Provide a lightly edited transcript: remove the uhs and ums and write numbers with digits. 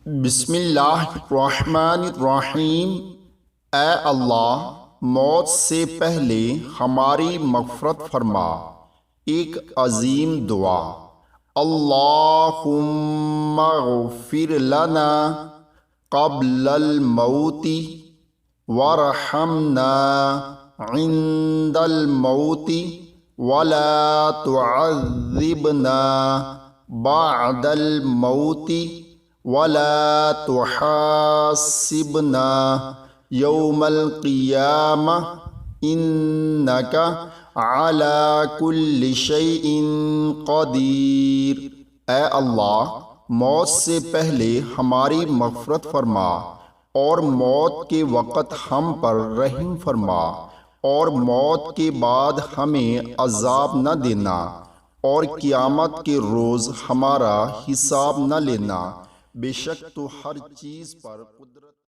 بسم اللہ الرحمن الرحیم۔ اے اللہ، موت سے پہلے ہماری مغفرت فرما۔ ایک عظیم دعا۔ اللہم اغفر لنا قبل الموت وارحمنا عند الموت ولا تعذبنا بعد الموت ولا تحاسبنا يوم القيامة إنك على كل شيء قدیر۔ اے اللہ، موت سے پہلے ہماری مغفرت فرما اور موت کے وقت ہم پر رحم فرما، اور موت کے بعد ہمیں عذاب نہ دینا، اور قیامت کے روز ہمارا حساب نہ لینا۔ بے شک تو ہر چیز پر قدرت